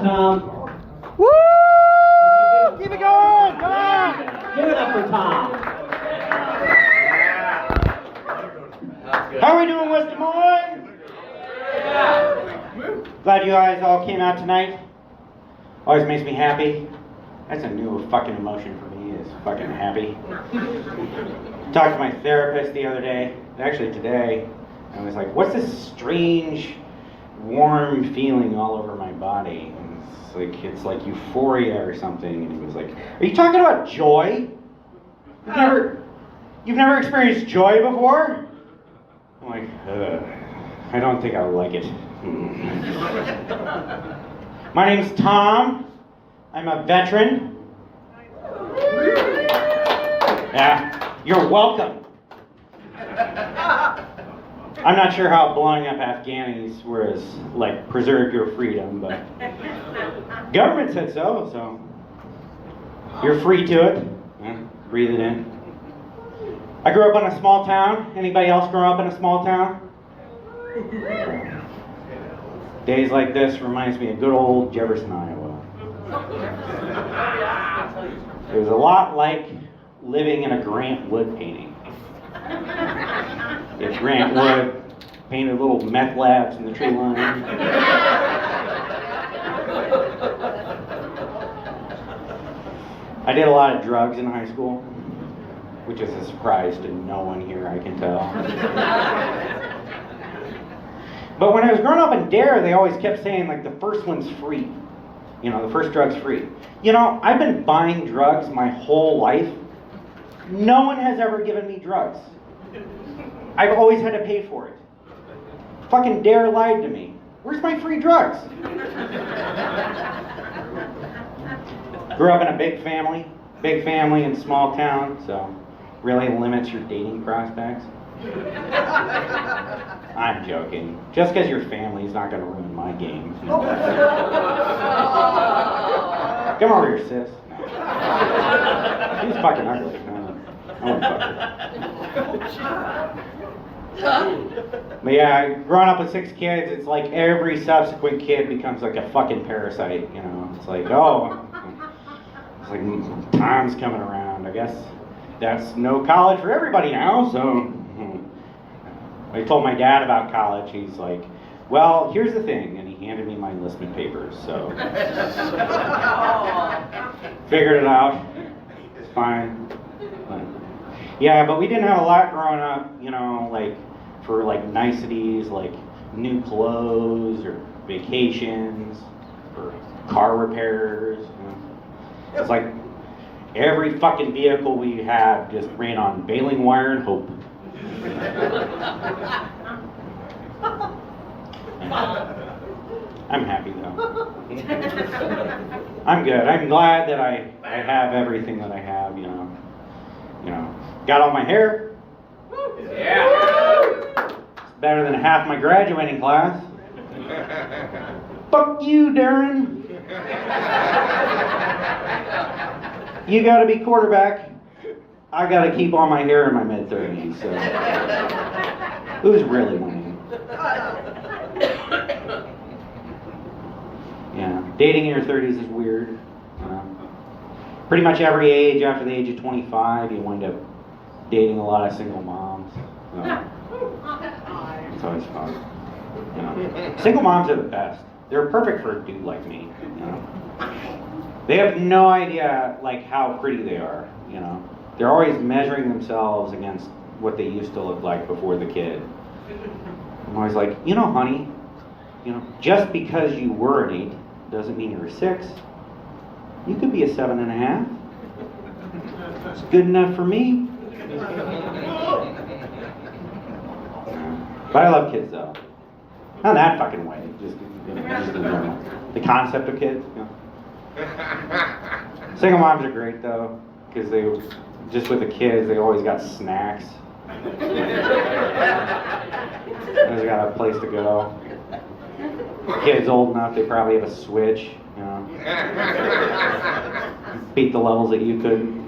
Tom. Woo! Keep it going! Come on! Give it up for Tom. How are we doing, West Des Moines? Glad you guys all came out tonight. Always makes me happy. That's a new fucking emotion for me, is fucking happy. Talked to my therapist the other day, actually today, and I was like, what's this strange, warm feeling all over my body? And it's like euphoria or something. And he was like, are you talking about joy? You've never experienced joy before? I'm like, I don't think I like it. My name's Tom. I'm a veteran. Yeah, you're welcome. I'm not sure how blowing up Afghanis was like preserve your freedom, but government said so you're free to it. Yeah, breathe it in. I grew up in a small town. Anybody else grow up in a small town? Days like this reminds me of good old Jefferson, Iowa. It was a lot like living in a Grant Wood painting. If Grant Wood painted little meth labs in the tree line. I did a lot of drugs in high school, which is a surprise to no one here, I can tell. But when I was growing up in Dare, they always kept saying, like, the first one's free. You know, the first drug's free. You know, I've been buying drugs my whole life. No one has ever given me drugs. I've always had to pay for it. Fucking Dare lied to me. Where's my free drugs? Grew up in a big family in small town, so really limits your dating prospects. I'm joking. Just because your family's not going to ruin my game. Come over here, sis. She's fucking ugly. I won't fuck her. But yeah, growing up with 6 kids, it's like every subsequent kid becomes like a fucking parasite, you know. It's like, oh, it's like time's coming around. I guess that's no college for everybody now, so. I told my dad about college. He's like, well, here's the thing, and he handed me my enlistment papers, so. Figured it out. It's fine. Yeah, but we didn't have a lot growing up, you know, like, for, like, niceties, like new clothes, or vacations, or car repairs, you know. It's like, every fucking vehicle we had just ran on baling wire and hope. I'm happy, though. I'm good. I'm glad that I have everything that I have, you know. Got all my hair. Yeah. It's better than half my graduating class. Fuck you, Darren. You gotta be quarterback. I gotta keep all my hair in my mid-30s, so. Who's really winning? Yeah, dating in your 30s is weird. Pretty much every age after the age of 25, you wind up dating a lot of single moms. So. It's always fun. You know. Single moms are the best. They're perfect for a dude like me. You know. They have no idea like how pretty they are. You know. They're always measuring themselves against what they used to look like before the kid. I'm always like, you know, honey, you know, just because you were an 8 doesn't mean you're a 6. You could be a 7.5. It's good enough for me. But I love kids though. Not that fucking way. Just in general. The concept of kids. You know. Single moms are great though, because they just with the kids they always got snacks. They got a place to go. Kids old enough, they probably have a Switch. You know. Beat the levels that you couldn't.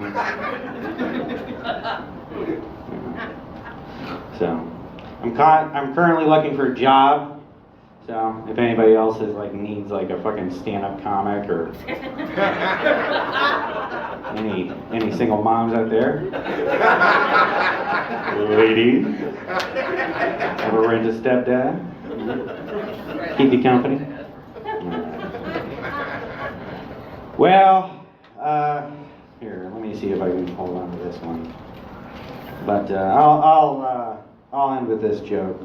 So, I'm currently looking for a job, So if anybody else is like needs like a fucking stand-up comic or any single moms out there, ladies, ever rent a stepdad? Keep you company. Well, here, let me see if I can hold on to this one. But I'll end with this joke.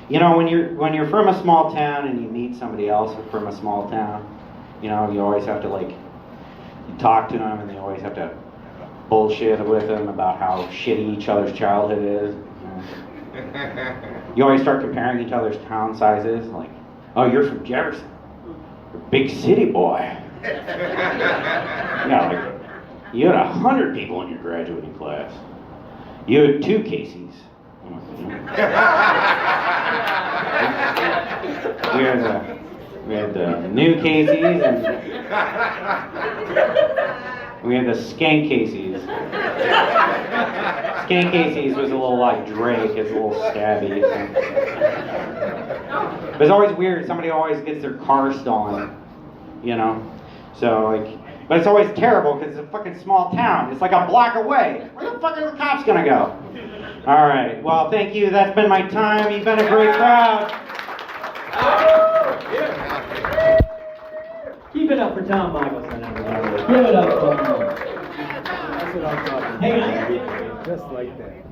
You know, when you're from a small town and you meet somebody else from a small town, you know, you always have to like you talk to them, and they always have to bullshit with them about how shitty each other's childhood is. You always start comparing each other's town sizes, like, oh, you're from Jefferson, you're a big city boy. Yeah, like you had 100 people in your graduating class. You had 2 Caseys. We had the new Caseys and we had the skank Caseys. Skank Caseys was a little like Drake, it's a little stabby. But it's always weird, somebody always gets their car stolen, you know? So like, but it's always terrible because it's a fucking small town. It's like a block away. Where the fuck are the cops gonna go? All right, well, thank you. That's been my time. You've been a great crowd. Keep it up for Tom Michaelson, everybody. Give it up for him. That's what I'm talking about. Hey, just like that.